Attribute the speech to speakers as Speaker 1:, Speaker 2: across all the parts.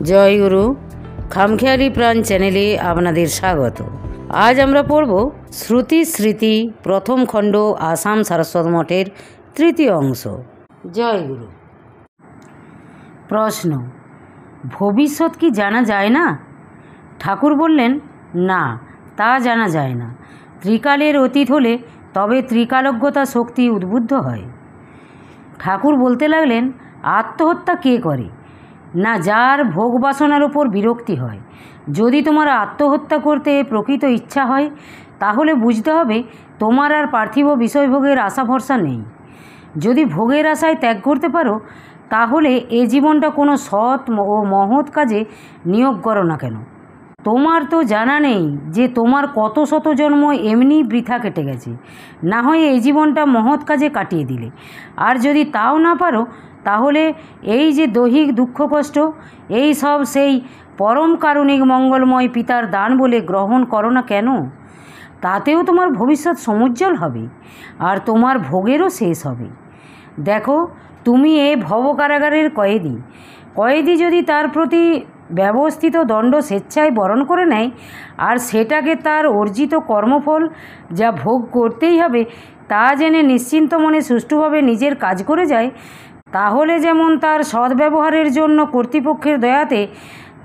Speaker 1: জয় গুরু খামখেয়ালি প্রাণ চ্যানেলে আপনাদের স্বাগত। আজ আমরা পড়ব শ্রুতি স্মৃতি প্রথম খণ্ড আসাম সারস্বত মঠের তৃতীয় অংশ। জয় গুরু। প্রশ্ন: ভবিষ্যৎ কি জানা যায় না? ঠাকুর বললেন, না, তা জানা যায় না। ত্রিকালের অতীত হলে তবে ত্রিকালজ্ঞতা শক্তি উদ্বুদ্ধ হয়। ঠাকুর বলতে লাগলেন, আত্মহত্যা কে করে? না, যার ভোগ বাসনার উপর বিরক্তি হয়। যদি তোমার আত্মহত্যা করতে প্রকৃত ইচ্ছা হয়, তাহলে বুঝতে হবে তোমার আর পার্থিব বিষয়ভোগের আশা ভরসা নেই। যদি ভোগের আশায় ত্যাগ করতে পারো, তাহলে এ জীবনটা কোনো সৎ ও মহৎ কাজে নিয়োগ করো না কেন। তোমার তো জানা নেই যে তোমার কত শত জন্ম এমনি বৃথা কেটে গেছে। না হয় এই জীবনটা মহৎ কাজে কাটিয়ে দিলে। আর যদি তাও না পারো, তাহলে এই যে দৈহিক দুঃখ কষ্ট, এই সব সেই পরম কারুণিক মঙ্গলময় পিতার দান বলে গ্রহণ করো না কেন? তাতেও তোমার ভবিষ্যৎ সমুজ্জ্বল হবে, আর তোমার ভোগেরও শেষ হবে। দেখো, তুমি এ ভবকারাগারের কয়েদি যদি তার প্রতি ব্যবস্থিত দণ্ড স্বেচ্ছায় বরণ করে নেয়, আর সেটাকে তার অর্জিত কর্মফল যা ভোগ করতেই হবে তা জেনে নিশ্চিন্ত মনে সুষ্ঠুভাবে নিজের কাজ করে যায়, তাহলে যেমন তার সদ্ব্যবহারের জন্য কর্তৃপক্ষের দয়াতে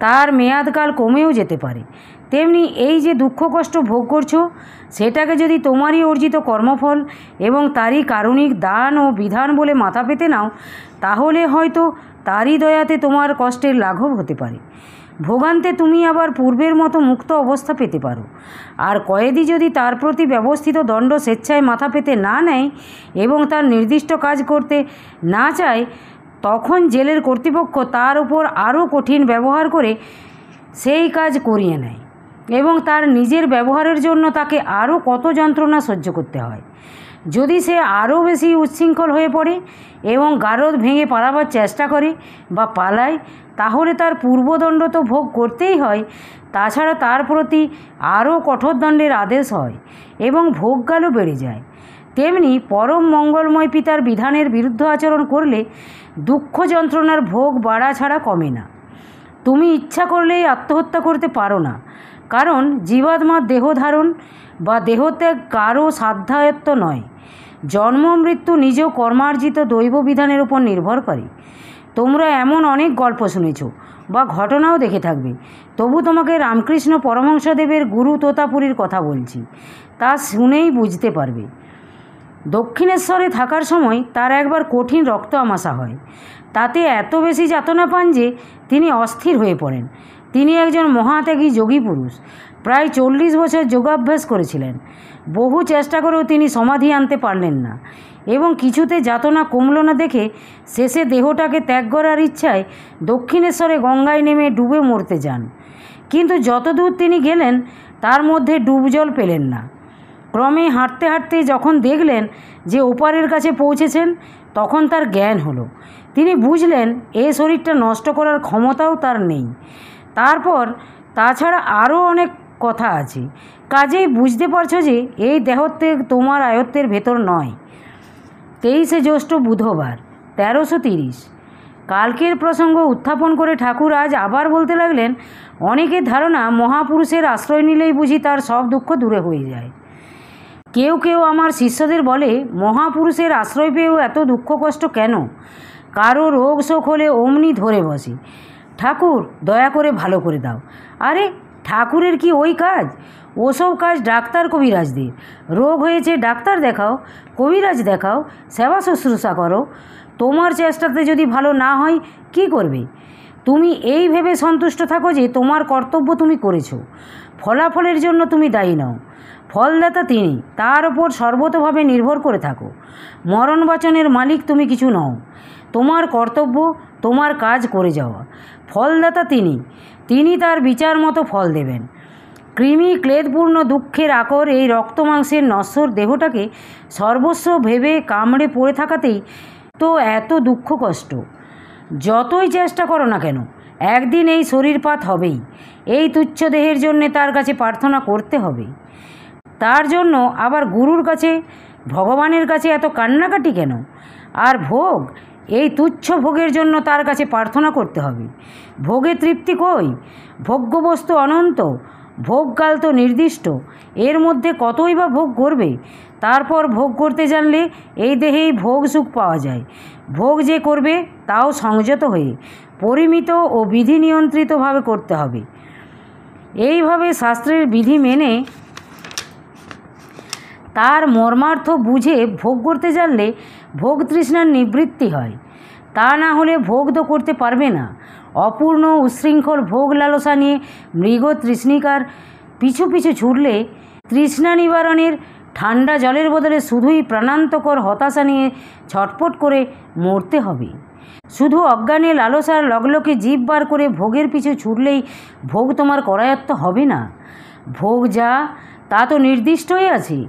Speaker 1: তার মেয়াদকাল কমেও যেতে পারে, তেমনি এই যে দুঃখ কষ্ট ভোগ করছো, সেটাকে যদি তোমারই অর্জিত কর্মফল এবং তারই কারুণিক দান ও বিধান বলে মাথা পেতে নাও, তাহলে হয়তো তারই দয়াতে তোমার কষ্টের লাঘব হতে পারে। ভোগান্তে তুমি আবার পূর্বের মতো মুক্ত অবস্থা পেতে পারো। আর কয়েদি যদি তার প্রতি ব্যবস্থিত দণ্ড স্বেচ্ছায় মাথা পেতে না নেয় এবং তার নির্দিষ্ট কাজ করতে না চায়, তখন জেলের কর্তৃপক্ষ তার উপর আরও কঠিন ব্যবহার করে সেই কাজ করিয়ে নেয় এবং তার নিজের ব্যবহারের জন্য তাকে আরও কত যন্ত্রণা সহ্য করতে হয়। যদি সে আরও বেশি উচ্ছৃঙ্খল হয়ে পড়ে এবং গারদ ভেঙে পালাবার চেষ্টা করে বা পালায়, তাহলে তার পূর্বদণ্ড তো ভোগ করতেই হয়, তাছাড়া তার প্রতি আরও কঠোর দণ্ডের আদেশ হয় এবং ভোগকালও বেড়ে যায়। তেমনি পরম মঙ্গলময় পিতার বিধানের বিরুদ্ধ আচরণ করলে দুঃখ যন্ত্রণার ভোগ বাড়া ছাড়া কমে না। তুমি ইচ্ছা করলেই আত্মহত্যা করতে পারো না, কারণ জীবাত্মার দেহধারণ বা দেহত্যাগ কারও সাধ্যায়ত্ত নয়। জন্ম মৃত্যু নিজ কর্মার্জিত দৈব বিধানের উপর নির্ভর করে। তোমরা এমন অনেক গল্প শুনেছ বা ঘটনাও দেখে থাকবে, তবু তোমাকে রামকৃষ্ণ পরমহংসদেবের গুরু তোতাপুরীর কথা বলছি, তা শুনেই বুঝতে পারবে। দক্ষিণেশ্বরে থাকার সময় তার একবার কঠিন রক্ত আমাশা হয়। তাতে এত বেশি যাতনা পান যে তিনি অস্থির হয়ে পড়েন। তিনি একজন মহাত্যাগী যোগী পুরুষ, প্রায় 40 বছর যোগাভ্যাস করেছিলেন। বহু চেষ্টা করেও তিনি সমাধি আনতে পারলেন না এবং কিছুতে যাতনা কমল না দেখে শেষে দেহটাকে ত্যাগ করার ইচ্ছায় দক্ষিণেশ্বরে গঙ্গায় নেমে ডুবে মরতে যান। কিন্তু যতদূর তিনি গেলেন তার মধ্যে ডুবজল পেলেন না। ক্রমে হাঁটতে হাঁটতে যখন দেখলেন যে ওপারের কাছে পৌঁছেছেন, তখন তার জ্ঞান হলো। তিনি বুঝলেন এই শরীরটা নষ্ট করার ক্ষমতাও তার নেই। তারপর তাছাড়া আরও অনেক কথা আছে, কাজেই বুঝতে পারছো যে এই দেহত্যাগ তোমার আয়ত্তের ভেতর নয়। 23শে জ্যৈষ্ঠ বুধবার 1330। কালকের প্রসঙ্গ উত্থাপন করে ঠাকুর আজ আবার বলতে লাগলেন, অনেকের ধারণা মহাপুরুষের আশ্রয় নিলেই বুঝি তার সব দুঃখ দূরে হয়ে যায়। কেউ কেউ আমার শিষ্যদের বলে, মহাপুরুষের আশ্রয় পেয়েও এত দুঃখ কষ্ট কেন? কারো রোগ শোক হলে অমনি ধরে বসে, ঠাকুর দয়া করে ভালো করে দাও। আরে ঠাকুরের কি ওই কাজ? ওসব কাজ ডাক্তার কবিরাজদের। রোগ হয়েছে ডাক্তার দেখাও, কবিরাজ দেখাও, সেবা শুশ্রূষা করো। তোমার চেষ্টাতে যদি ভালো না হয় কি করবে? তুমি এই ভেবে সন্তুষ্ট থাকো যে তোমার কর্তব্য তুমি করেছো, ফলাফলের জন্য তুমি দায়ী নও। ফলদাতা তিনি, তার ওপর সর্বতভাবে নির্ভর করে থাকো। মরণ বাচনের মালিক তুমি কিছু নও। তোমার কর্তব্য তোমার কাজ করে যাওয়া। ফলদাতা তিনি তার বিচার মতো ফল দেবেন। কৃমি ক্লেদপূর্ণ দুঃখের আকর এই রক্ত মাংসের নশ্বর দেহটাকে সর্বস্ব ভেবে কামড়ে পড়ে থাকাতেই তো এত দুঃখ কষ্ট। যতই চেষ্টা করো না কেন, একদিন এই শরীরপাত হবেই। এই তুচ্ছ দেহের জন্যে তার কাছে প্রার্থনা করতে হবে। তার জন্য আবার গুরুর কাছে, ভগবানের কাছে এত কান্নাকাটি কেন? আর ভোগ, এই তুচ্ছ ভোগের জন্য তার কাছে প্রার্থনা করতে হবে। ভোগে তৃপ্তি কই? ভোগ্যবস্তু অনন্ত, ভোগকাল তো নির্দিষ্ট, এর মধ্যে কতই বা ভোগ করবে। তারপর ভোগ করতে জানলে এই দেহেই ভোগ সুখ পাওয়া যায়। ভোগ যে করবে তাও সংযত হয়ে, পরিমিত ও বিধি নিয়ন্ত্রিতভাবে করতে হবে। এইভাবে শাস্ত্রের বিধি মেনে তার মর্মার্থ বুঝে ভোগ করতে জানলে ভোগ তৃষ্ণার নিবৃত্তি হয়। তা না হলে ভোগ তো করতে পারবে না। অপূর্ণ উচ্ছৃঙ্খল ভোগ লালসা নিয়ে মৃগ তৃষ্ণিকার পিছু পিছু ছুটলে তৃষ্ণা নিবারণের ঠান্ডা জলের বদলে শুধুই প্রাণান্তকর হতাশা নিয়ে ছটফট করে মরতে হবে। শুধু অজ্ঞানে লালসার লগলকে জিভ বার করে ভোগের পিছু ছুটলেই ভোগ তোমার করায়ত্ত হবে না। ভোগ যা তা তো নির্দিষ্টই আছে,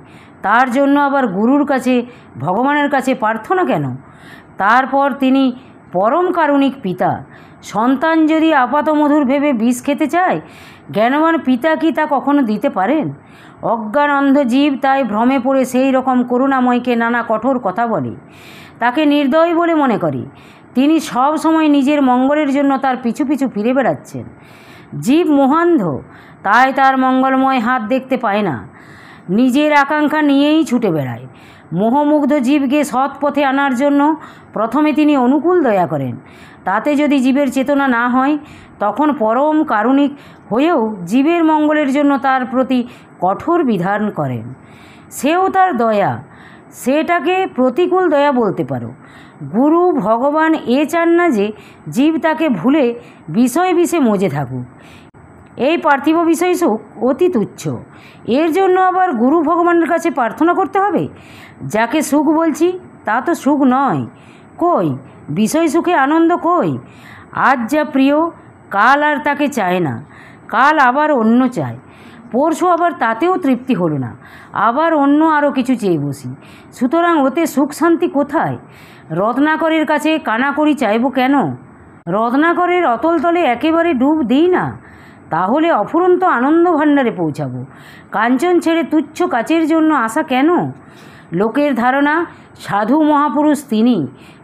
Speaker 1: তার জন্য আবার গুরুর কাছে, ভগবানের কাছে প্রার্থনা কেন? তারপর তিনি পরম কারুণিক পিতা। সন্তান যদি আপাতমধুর ভেবে বিষ খেতে চায়, জ্ঞানবান পিতা কি তা কখনো দিতে পারেন? অজ্ঞান অন্ধ জীব তাই ভ্রমে পড়ে সেই রকম করুণাময়কে নানা কঠোর কথা বলে, তাকে নির্দয় বলে মনে করে। তিনি সব সময় নিজের মঙ্গলের জন্য তার পিছু পিছু ফিরে বেড়াচ্ছেন। জীব মোহান্ধ, তাই তার মঙ্গলময় হাত দেখতে পায় না, নিজের আকাঙ্ক্ষা নিয়েই ছুটে বেড়ায়। মোহমুগ্ধ জীবকে সৎ পথে আনার জন্য প্রথমে তিনি অনুকূল দয়া করেন। তাতে যদি জীবের চেতনা না হয়, তখন পরম কারুণিক হয়েও জীবের মঙ্গলের জন্য তার প্রতি কঠোর বিধান করেন। সেও তার দয়া, সেটাকে প্রতিকূল দয়া বলতে পারো। গুরু ভগবান এ চান না যে জীব তাকে ভুলে বিষয় বিষে মজে থাকুক। এই পার্থিব বিষয় সুখ অতি তুচ্ছ, এর জন্য আবার গুরু ভগবানের কাছে প্রার্থনা করতে হবে? যাকে সুখ বলছি তা তো সুখ নয়। কই বিষয় সুখে আনন্দ কই? আজ যা প্রিয়, কাল আর তাকে চায় না, কাল আবার অন্য চায়, পরশু আবার তাতেও তৃপ্তি হলো না, আবার অন্য আরও কিছু চেয়ে বসি। সুতরাং ওতে সুখ শান্তি কোথায়? রত্নাকরের কাছে কানাকড়ি চাইব কেন? রত্নাকরের অতল তলে একেবারে ডুব দিই না, তাহলে অফুরন্ত আনন্দ ভাণ্ডারে পৌঁছাবো। কাঞ্চন ছেড়ে তুচ্ছ কাচের জন্য আশা কেন? লোকের ধারণা সাধু মহাপুরুষ তিনি,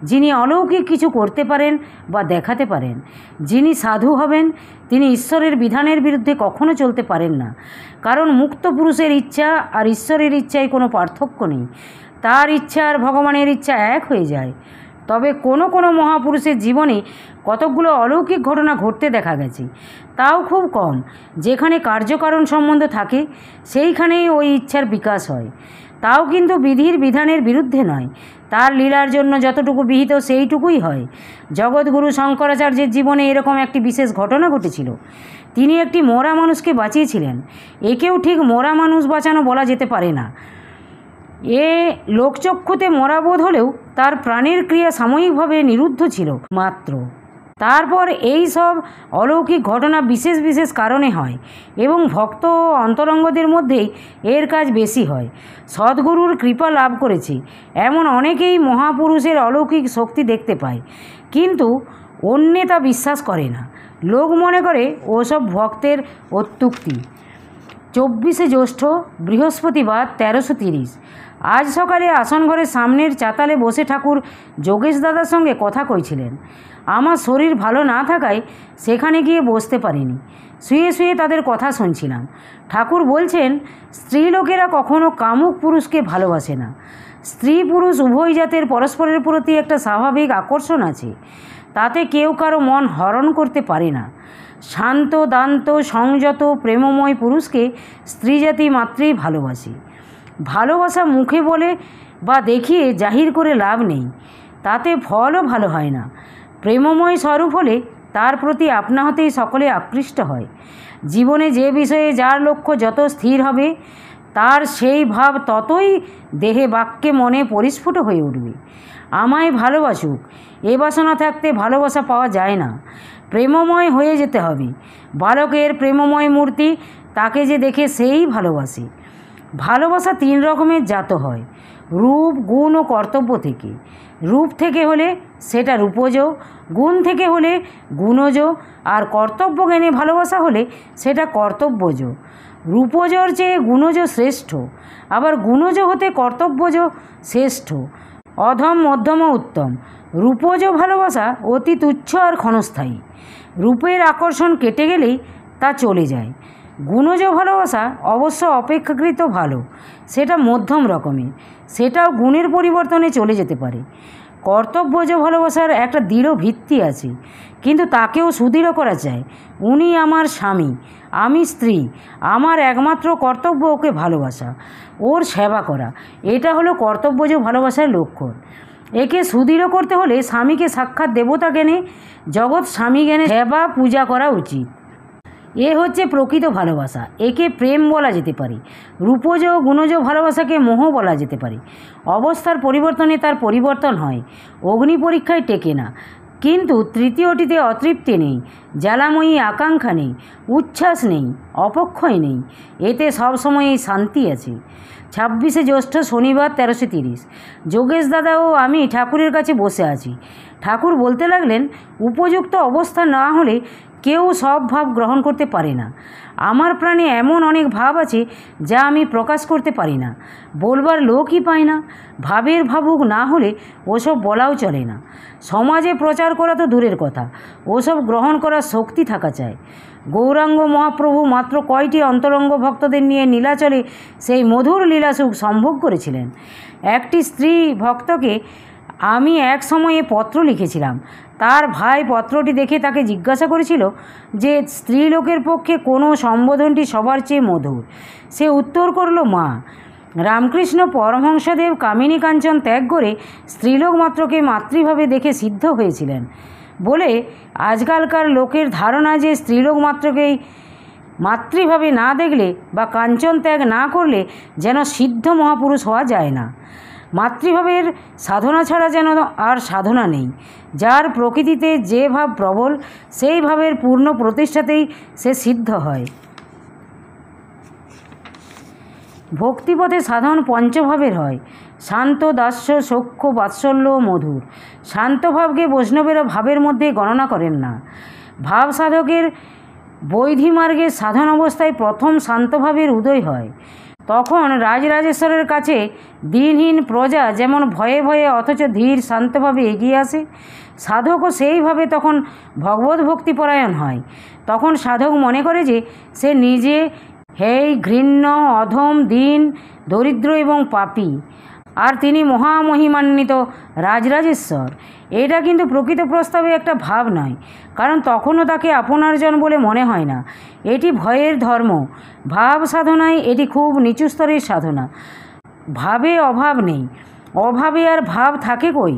Speaker 1: যিনি অলৌকিক কিছু করতে পারেন বা দেখাতে পারেন। যিনি সাধু হবেন তিনি ঈশ্বরের বিধানের বিরুদ্ধে কখনো চলতে পারেন না, কারণ মুক্ত পুরুষের ইচ্ছা আর ঈশ্বরের ইচ্ছায় কোনো পার্থক্য নেই। তার ইচ্ছা আর ভগবানের ইচ্ছা এক হয়ে যায়। তবে কোনো কোনো মহাপুরুষের জীবনে কতকগুলো অলৌকিক ঘটনা ঘটতে দেখা গেছে, তাও খুব কম। যেখানে কার্যকারণ সম্বন্ধ থাকে সেইখানেই ওই ইচ্ছার বিকাশ হয়, তাও কিন্তু বিধির বিধানের বিরুদ্ধে নয়। তার লীলার জন্য যতটুকু বিহিত সেইটুকুই হয়। জগৎগুরু শঙ্করাচার্যের জীবনে এরকম একটি বিশেষ ঘটনা ঘটেছিল। তিনি একটি মরা মানুষকে বাঁচিয়েছিলেন। একেও ঠিক মরা মানুষ বাঁচানো বলা যেতে পারে না। এ লোকচক্ষুতে মরা বোধ হলেও তার প্রাণের ক্রিয়া সাময়িকভাবে নিরুদ্ধ ছিল মাত্র। তারপর এই সব অলৌকিক ঘটনা বিশেষ বিশেষ কারণে হয় এবং ভক্ত ও অন্তরঙ্গদের মধ্যেই এর কাজ বেশি হয়। সদ্গুরুর কৃপা লাভ করেছে এমন অনেকেই মহাপুরুষের অলৌকিক শক্তি দেখতে পায়, কিন্তু অন্যে তা বিশ্বাস করে না। লোক মনে করে ওসব ভক্তের অত্যুক্তি। 24শে জ্যৈষ্ঠ, বৃহস্পতিবার, 1330। আজ সকালে আসনঘরের সামনের চাতালে বসে ঠাকুর যোগেশ দাদার সঙ্গে কথা কইছিলেন। আমার শরীর ভালো না থাকায় সেখানে গিয়ে বসতে পারিনি। শুয়ে শুয়ে তাদের কথা শুনছিলাম। ঠাকুর বলছেন, স্ত্রীলোকেরা কখনো কামুক পুরুষকে ভালোবাসে না। স্ত্রী পুরুষ উভয় জাতের পরস্পরের প্রতি একটা স্বাভাবিক আকর্ষণ আছে, তাতে কেউ কারো মন হরণ করতে পারে না। শান্ত, দান্ত, সংযত, প্রেমময় পুরুষকে স্ত্রী জাতি মাত্রেই ভালোবাসে। ভালোবাসা মুখে বলে বা দেখিয়ে জাহির করে লাভ নেই, তাতে ফলও ভালো হয় না। প্রেমময় স্বরূপ হলে তার প্রতি আপনা হতেই সকলে আকৃষ্ট হয়। জীবনে যে বিষয়ে যার লক্ষ্য যত স্থির হবে, তার সেই ভাব ততই দেহে বাক্যে মনে পরিস্ফুট হয়ে উঠবে। আমায় ভালোবাসুক, এ বাসনা থাকতে ভালোবাসা পাওয়া যায় না। প্রেমময় হয়ে যেতে হবে। বালকের প্রেমময় মূর্তি, তাকে যে দেখে সেই ভালোবাসে। ভালোবাসা 3 রকমের জাত হয়, রূপ, গুণ ও কর্তব্য থেকে। রূপ থেকে হলে সেটা রূপজ, গুণ থেকে হলে গুণজ, আর কর্তব্য জ্ঞানে ভালোবাসা হলে সেটা কর্তব্যজ। রূপজর চেয়ে গুণজ শ্রেষ্ঠ, আবার গুণজ হতে কর্তব্যজ শ্রেষ্ঠ। অধম, মধ্যম ও উত্তম। রূপজ ভালোবাসা অতি তুচ্ছ আর ক্ষণস্থায়ী। রূপের আকর্ষণ কেটে গেলেই তা চলে যায়। গুণজ ভালোবাসা অবশ্য অপেক্ষাকৃত ভালো, সেটা মধ্যম রকমের, সেটাও গুণের পরিবর্তনে চলে যেতে পারে। কর্তব্যজ ভালোবাসার একটা দৃঢ় ভিত্তি আছে, কিন্তু তাকেও সুদৃঢ় করা চায়। উনি আমার স্বামী, আমি স্ত্রী, আমার একমাত্র কর্তব্য ওকে ভালোবাসা, ওর সেবা করা। এটা হলো কর্তব্যজ ভালোবাসার লক্ষণ। একে সুদৃঢ় করতে হলে স্বামীকে সাক্ষাৎ দেবতা জ্ঞানে, জগৎ স্বামী জ্ঞানে সেবা পূজা করা উচিত। এ হচ্ছে প্রকৃত ভালোবাসা। একে প্রেম বলা যেতে পারে। রূপজ ও গুণজ ভালোবাসাকে মোহ বলা যেতে পারে। অবস্থার পরিবর্তনে তার পরিবর্তন হয়, অগ্নি পরীক্ষায় টেকে না। কিন্তু তৃতীয়টিতে অতৃপ্তি নেই, জ্বালাময়ী আকাঙ্ক্ষা নেই, উচ্ছ্বাস নেই, অপক্ষয় নেই। এতে সবসময়ই শান্তি আছে। 26শে জ্যৈষ্ঠ শনিবার 1330। যোগেশ দাদা ও আমি ঠাকুরের কাছে বসে আছি। ঠাকুর বলতে লাগলেন, উপযুক্ত অবস্থা না হলে কেউ সব ভাব গ্রহণ করতে পারে না। আমার প্রাণে এমন অনেক ভাব আছে যা আমি প্রকাশ করতে পারি না, বলবার লোকই পাই না। ভাবের ভাবুক না হলে ওসব বলাও চলে না। সমাজে প্রচার করা তো দূরের কথা, ওসব গ্রহণ করার শক্তি থাকা চাই। গৌরাঙ্গ মহাপ্রভু মাত্র কয়টি অন্তরঙ্গ ভক্তদের নিয়ে নীলাচলে সেই মধুর লীলাসুখ সম্ভোগ করেছিলেন। একটি স্ত্রী ভক্তকে আমি এক সময়ে পত্র লিখেছিলাম। তার ভাই পত্রটি দেখে তাকে জিজ্ঞাসা করেছিল যে স্ত্রীলোকের পক্ষে কোনো সম্বোধনটি সবার চেয়ে মধুর। সে উত্তর করল, মা। রামকৃষ্ণ পরমহংসদেব কামিনী কাঞ্চন ত্যাগ করে স্ত্রীলোক মাত্রকে মাতৃভাবে দেখে সিদ্ধ হয়েছিলেন বলে আজকালকার লোকের ধারণা যে স্ত্রীলোক মাত্রকেই মাতৃভাবে না দেখলে বা কাঞ্চন ত্যাগ না করলে যেন সিদ্ধ মহাপুরুষ হওয়া যায় না। মাতৃভাবের সাধনা ছাড়া যেন আর সাধনা নেই। যার প্রকৃতিতে যে ভাব প্রবল, সেই ভাবের পূর্ণ প্রতিষ্ঠাতেই সে সিদ্ধ হয়। ভক্তিপথে সাধন পঞ্চভাবের হয়, শান্ত, দাস্য, সখ্য, বাৎসল্য ও মধুর। শান্ত ভাবকে বৈষ্ণবেরা ভাবের মধ্যে গণনা করেন না। ভাব সাধকের বৈধিমার্গের সাধন অবস্থায় প্রথম শান্তভাবের উদয় হয়। তখন রাজরাজেশ্বরের কাছে দিনহীন প্রজা যেমন ভয়ে ভয়ে অথচ ধীর শান্তভাবে এগিয়ে আসে, সাধকও সেইভাবে তখন ভগবত ভক্তিপরায়ণ হয়। তখন সাধক মনে করে যে সে নিজে হেয়, ঘৃণ্য, অধম, দীন, দরিদ্র এবং পাপী, আর তিনি মহামহিমান্বিত রাজরাজেশ্বর। এটা কিন্তু প্রকৃত প্রস্তাবে একটা ভাব নয়, কারণ তখনও তাকে আপনারজন বলে মনে হয় না। এটি ভয়ের ধর্ম। ভাব সাধনায় এটি খুব নিচু স্তরের সাধনা। ভাবে অভাব নেই, অভাবে আর ভাব থাকে কই?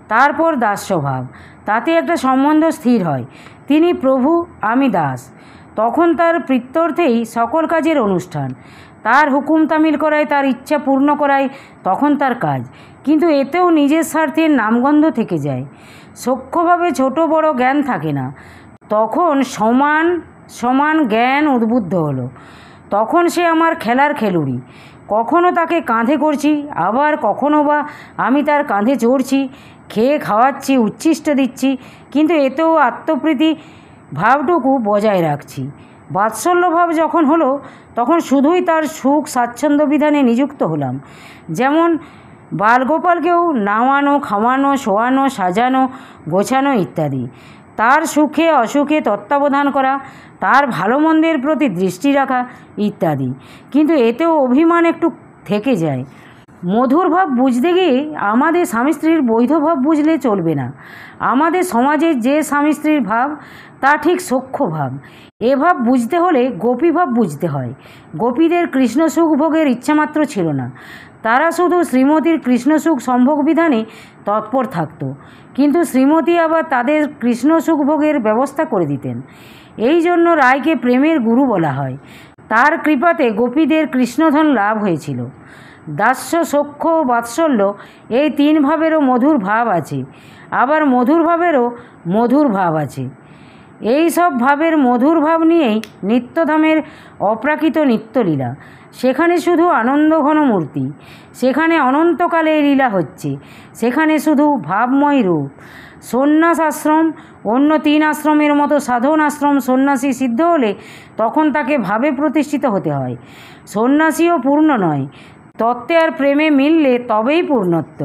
Speaker 1: তারপর দাস্যভাব, তাতে একটা সম্বন্ধ স্থির হয়। তিনি প্রভু, আমি দাস। তখন তার প্রীত্যর্থেই সকল কাজের অনুষ্ঠান। তার হুকুম তামিল করায়, তার ইচ্ছা পূর্ণ করায় তখন তার কাজ। কিন্তু এতেও নিজের স্বার্থের নামগন্ধ থেকে যায়। সূক্ষ্মভাবে ছোট বড় জ্ঞান থাকে না। তখন সমান সমান জ্ঞান উদ্বুদ্ধ হলো। তখন সে আমার খেলার খেলুড়ি। কখনো তাকে কাঁধে করছি, আবার কখনো বা আমি তার কাঁধে চড়ছি, খেয়ে খাওয়াচ্ছি, উচ্ছিষ্ট দিচ্ছি, কিন্তু এতেও আত্মপ্রীতি ভাবটুকু বজায় রাখছি। বাৎসল্য ভাব যখন হলো, তখন শুধুই তার সুখ স্বাচ্ছন্দ্য বিধানে নিযুক্ত হলাম। যেমন বালগোপালকেও নাওয়ানো, খাওয়ানো, শোয়ানো, সাজানো, গোছানো ইত্যাদি, তার সুখে অসুখে তত্ত্বাবধান করা, তার ভালো মন্দের প্রতি দৃষ্টি রাখা ইত্যাদি। কিন্তু এতেও অভিমান একটু থেকে যায়। মধুর ভাব বুঝতে গিয়ে আমাদের স্বামী স্ত্রীর বৈধ ভাব বুঝলে চলবে না। আমাদের সমাজে যে স্বামী স্ত্রীর ভাব তা ঠিক সখ্য ভাব। এ ভাব বুঝতে হলে গোপী ভাব বুঝতে হয়। গোপীদের কৃষ্ণ সুখ ভোগের ইচ্ছামাত্র ছিল না। তারা শুধু শ্রীমতীর কৃষ্ণ সুখ সম্ভোগ বিধানে তৎপর থাকত, কিন্তু শ্রীমতী আবার তাদের কৃষ্ণ সুখ ভোগের ব্যবস্থা করে দিতেন। এই জন্য রায়কে প্রেমের গুরু বলা হয়। তার কৃপাতে গোপীদের কৃষ্ণধন লাভ হয়েছিল। দাস্য, সখ্য, বাৎসল্য এই তিন ভাবেরও মধুর ভাব আছে, আবার মধুর ভাবেরও মধুর ভাব আছে। এই সব ভাবের মধুর ভাব নিয়েই নিত্যধামের অপ্রাকৃত নিত্যলীলা। সেখানে শুধু আনন্দঘন মূর্তি, সেখানে অনন্তকালে লীলা হচ্ছে, সেখানে শুধু ভাবময় রূপ। সন্ন্যাস আশ্রম, অন্য তিন আশ্রমের মতো সাধন আশ্রম সন্ন্যাসী সিদ্ধ হলে তখন তাকে ভাবে প্রতিষ্ঠিত হতে হয়। সন্ন্যাসীও পূর্ণ নয়, তত্ত্বে আর প্রেমে মিললে তবেই পূর্ণত্ব।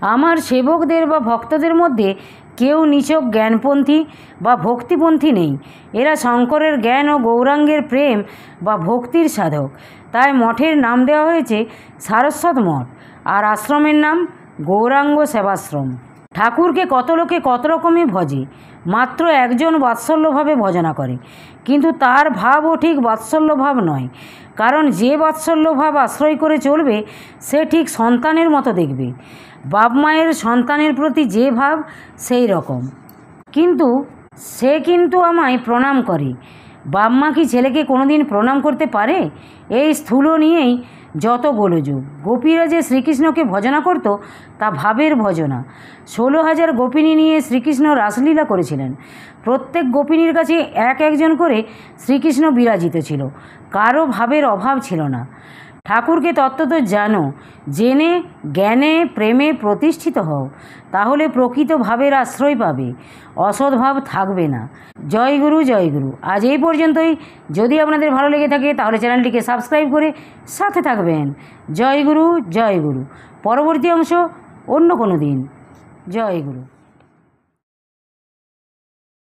Speaker 1: আমার সেবকদের বা ভক্তদের মধ্যে কেউ নিছক জ্ঞানপন্থী বা ভক্তিপন্থী নেই। এরা শঙ্করের জ্ঞান ও গৌরাঙ্গের প্রেম বা ভক্তির সাধক। তাই মঠের নাম দেওয়া হয়েছে সারস্বত মঠ, আর আশ্রমের নাম গৌরাঙ্গ সেবাশ্রম। ঠাকুরকে কত লোকে কত রকমই ভজে, মাত্র একজন বাৎসল্যভাবে ভজনা করে, কিন্তু তার ভাবও ঠিক বাৎসল্যভাব নয়। কারণ যে বাৎসল্যভাব আশ্রয় করে চলবে সে ঠিক সন্তানের মতো দেখবে। বাপ মায়ের সন্তানের প্রতি যে ভাব সেই রকম। কিন্তু সে কিন্তু আমায় প্রণাম করে। বাপ মা কি ছেলেকে কোনোদিন প্রণাম করতে পারে? এই স্থূল নিয়েই যত গোলযোগ। গোপীরা যে শ্রীকৃষ্ণকে ভজনা করত তা ভাবের ভজনা। 16,000 গোপিনী নিয়ে শ্রীকৃষ্ণ রাসলীলা করেছিলেন। প্রত্যেক গোপিনীর কাছে একজন করে শ্রীকৃষ্ণ বিরাজিত ছিল। কারো ভাবের অভাব ছিল না। ঠাকুরকে তত্ত্বত জানো, জেনে জ্ঞানে প্রেমে প্রতিষ্ঠিত হও, তাহলে প্রকৃত ভাবের আশ্রয় পাবে, অসৎ ভাব থাকবে না। জয় গুরু, জয় গুরু। আজ এই পর্যন্তই। যদি আপনাদের ভালো লেগে থাকে তাহলে চ্যানেলটিকে সাবস্ক্রাইব করে সাথে থাকবেন। জয় গুরু, জয় গুরু। পরবর্তী অংশ অন্য কোনো দিন। জয় গুরু।